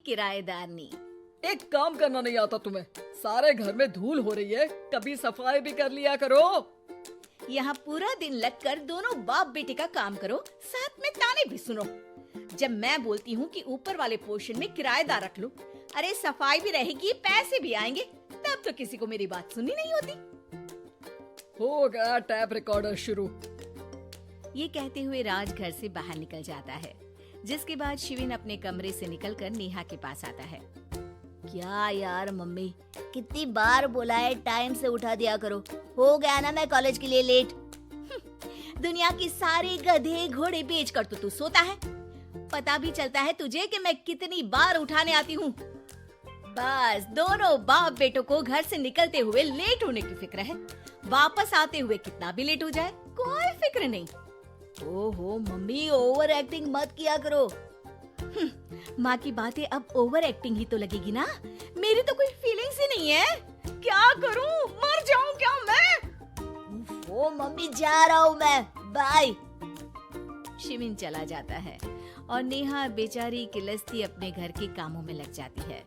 किराएदारनी। एक काम करना नहीं आता तुम्हें? सारे घर में धूल हो रही है, कभी सफाई भी कर लिया करो। यहाँ पूरा दिन लगकर दोनों बाप बेटे का काम करो, साथ में ताने भी सुनो। जब मैं बोलती हूँ कि ऊपर वाले पोर्शन में किराएदार रख लो, अरे सफाई भी रहेगी, पैसे भी आएंगे, तब तो किसी को मेरी बात सुननी नहीं होती। हो गया टैप रिकॉर्डर शुरू। ये कहते हुए राज घर से बाहर निकल जाता है, जिसके बाद शिविन अपने कमरे से निकलकर नेहा के पास आता है। क्या यार मम्मी, कितनी बार बोला है टाइम से उठा दिया करो, हो गया ना मैं कॉलेज के लिए लेट। दुनिया की सारे गधे घोड़े बेच कर तो तू सोता है, पता भी चलता है तुझे कि मैं कितनी बार उठाने आती हूँ। बस दोनों बाप बेटों को घर से निकलते हुए लेट होने की फिक्र है, वापस आते हुए कितना भी लेट हो जाए कोई फिक्र नहीं। ओहो मम्मी, ओवर एक्टिंग मत किया करो। माँ की बातें अब ओवर एक्टिंग ही तो लगेगी ना, मेरी तो कोई फीलिंग्स ही नहीं है। क्या करूँ, मर जाऊँ क्या मैं? ओ मम्मी, जा रहा हूँ मैं, बाय। शिविन चला जाता है और नेहा बेचारी किलसती अपने घर के कामों में लग जाती है।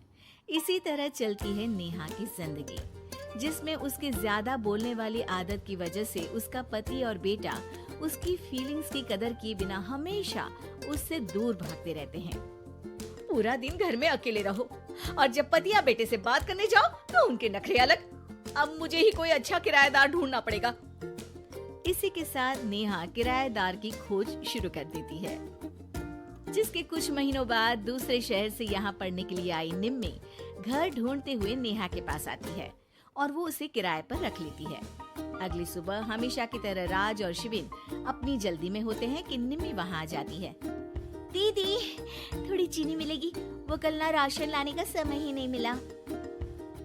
इसी तरह चलती है नेहा की जिंदगी, जिसमें उसके ज्यादा बोलने वाली आदत की वजह से उसका पति और बेटा उसकी फीलिंग्स की कदर किए बिना हमेशा उससे दूर भागते रहते हैं। पूरा दिन घर में अकेले रहो और जब पति या बेटे से बात करने जाओ तो उनके नखरे अलग। अब मुझे ही कोई अच्छा किराएदार ढूंढना पड़ेगा। इसी के साथ नेहा किराएदार की खोज शुरू कर देती है, जिसके कुछ महीनों बाद दूसरे शहर से यहाँ पढ़ने के लिए आई निम्मी घर ढूंढते हुए नेहा के पास आती है और वो उसे किराए पर रख लेती है। अगली सुबह हमेशा की तरह राज और शिविन अपनी जल्दी में होते हैं कि निम्मी वहाँ आ जाती है। दीदी, थोड़ी चीनी मिलेगी, वो कल ना राशन लाने का समय ही नहीं मिला।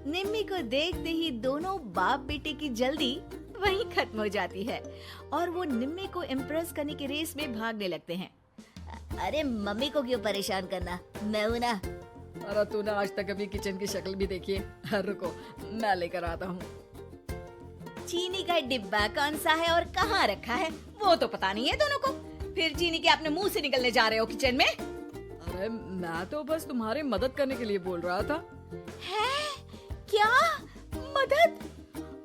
निम्मी को देखते ही दोनों बाप बेटे की जल्दी वहीं खत्म हो जाती है और वो निम्मी को इम्प्रेस करने की रेस में भागने लगते हैं। अरे मम्मी को क्यों परेशान करना, मैं हूँ ना। अरे तूने आज तक अभी किचन की शक्ल भी देखी है? रुको मैं लेकर आता हूँ। चीनी का डिब्बा कौन सा है और कहाँ रखा है वो तो पता नहीं है दोनों को, फिर चीनी के अपने मुंह से निकलने जा रहे हो किचन में। अरे मैं तो बस तुम्हारी मदद करने के लिए बोल रहा था। है क्या मदद?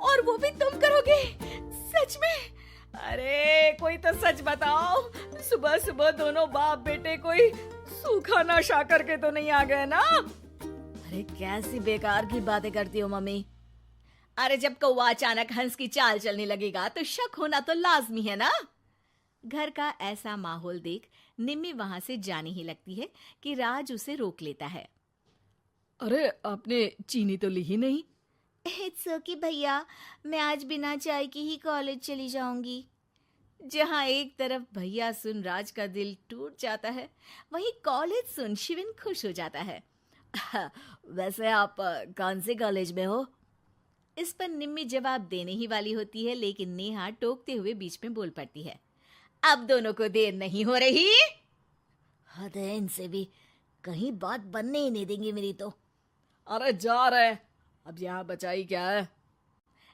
और वो भी तुम करोगे? सच में? अरे कोई तो सच बताओ, सुबह सुबह दोनों बाप बेटे कोई सूखा नशा करके तो नहीं आ गए ना? अरे कैसी बेकार की बातें करती हो मम्मी। अरे जब कौवा अचानक हंस की चाल चलने लगेगा तो शक होना तो लाजमी है ना। घर का ऐसा माहौल देख निम्मी वहां से जाने ही लगती है कि राज उसे रोक लेता है। अरे आपने चीनी तो ली ही नहीं? इट्स ओके भैया, मैं आज बिना चाय की ही कॉलेज चली जाऊंगी। जहाँ एक तरफ भैया सुन राज का दिल टूट जाता है, वहीं कॉलेज सुन शिविन खुश हो जाता है। वैसे आप कौन से कॉलेज में हो? इस पर निम्मी जवाब देने ही वाली होती है, लेकिन नेहा टोकते हुए बीच में बोल पड़ती है। अब दोनों को देर नहीं हो रही। हद है इनसे भी, कहीं बात बनने ही नहीं देंगे मेरी तो। अरे जा रहे, अब यहाँ बचाई क्या है?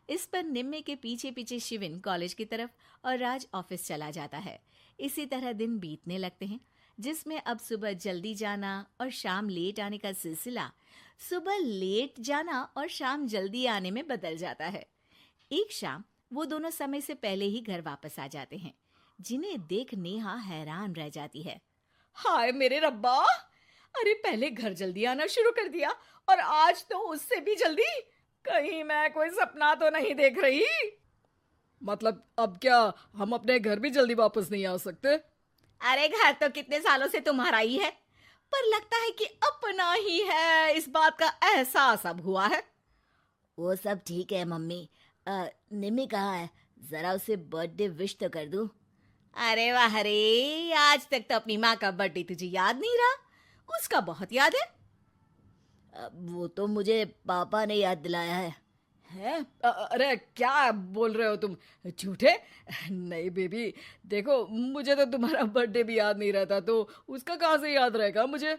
इस पर निम्मी के पीछे पीछे शिविन कॉलेज की तरफ और राज ऑफिस चला जाता है। इसी तरह दिन बीतने लगते हैं, जिसमें अब सुबह जल्दी जाना और शाम लेट आने का सिलसिला सुबह लेट जाना और शाम जल्दी आने में बदल जाता है। एक शाम वो दोनों समय से पहले ही घर वापस आ जाते हैं, जिन्हें देख नेहा हैरान रह जाती है। हाय मेरे रब्बा, अरे पहले घर जल्दी आना शुरू कर दिया और आज तो उससे भी जल्दी। कहीं मैं कोई सपना तो नहीं देख रही? मतलब अब क्या हम अपने घर भी जल्दी वापस नहीं आ सकते? अरे घर तो कितने सालों से तुम्हारा ही है, पर लगता है कि अपना ही है, इस बात का एहसास अब हुआ है। वो सब ठीक है मम्मी, निम्मी कहाँ है? जरा उसे बर्थडे विश तो कर दूं। अरे वाह रे, आज तक तो अपनी माँ का बर्थडे तुझे याद नहीं रहा, उसका बहुत याद है। वो तो मुझे पापा ने याद दिलाया है। हैं? अरे क्या बोल रहे हो तुम, झूठे? नहीं बेबी, देखो मुझे तो तुम्हारा बर्थडे भी याद नहीं रहता, तो उसका कहाँ से याद रहेगा मुझे?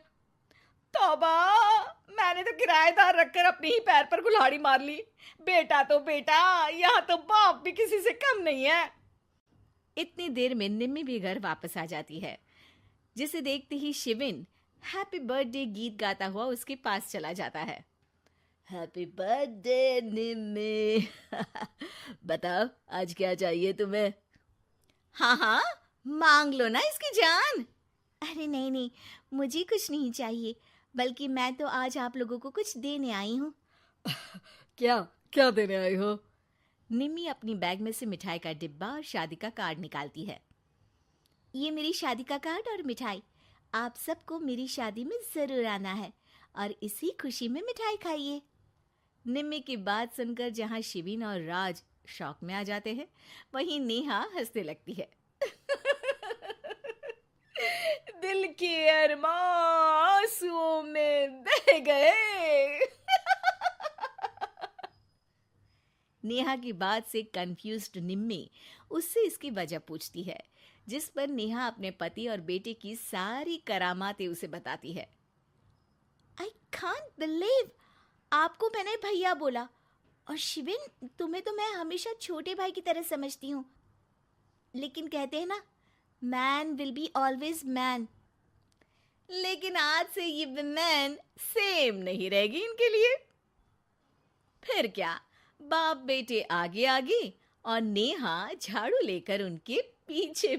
तौबा, मैंने तो किराएदार रखकर अपने ही पैर पर कुल्हाड़ी मार ली। बेटा तो बेटा, यहाँ तो बाप भी किसी से कम नहीं है। इतनी देर में निम्मी भी घर वापस आ जाती है, जिसे देखते ही शिविन हैप्पी बर्थडे गीत गाता हुआ उसके पास चला जाता है। हैप्पी बर्थडे निम्मी। बताओ आज क्या चाहिए तुम्हें? हाँ हाँ, मांग लो ना इसकी जान। अरे नहीं नहीं, मुझे कुछ नहीं चाहिए, बल्कि मैं तो आज आप लोगों को कुछ देने आई हूँ। क्या क्या देने आई हो? निम्मी अपनी बैग में से मिठाई का डिब्बा और शादी का कार्ड निकालती है। ये मेरी शादी का कार्ड और मिठाई। आप सबको मेरी शादी में जरूर आना है और इसी खुशी में मिठाई खाइए। निम्मी की बात सुनकर जहां शिविन और राज शॉक में आ जाते हैं, वहीं नेहा हंसने लगती है। दिल के अरमां आंसुओं में बह गए। नेहा की बात से कंफ्यूज्ड निम्मी उससे इसकी वजह पूछती है, जिस पर नेहा अपने पति और बेटे की सारी करामातें उसे बताती है। आई कांट बिलीव, आपको मैंने भैया बोला, और शिविन तुम्हें तो मैं हमेशा छोटे भाई की तरह समझती हूँ, लेकिन कहते हैं ना, man will be always man. लेकिन आज से ये विमेन सेम नहीं रहेगी इनके लिए। फिर क्या, बाप बेटे आगे आगे और नेहा झाड़ू लेकर उनके पीछे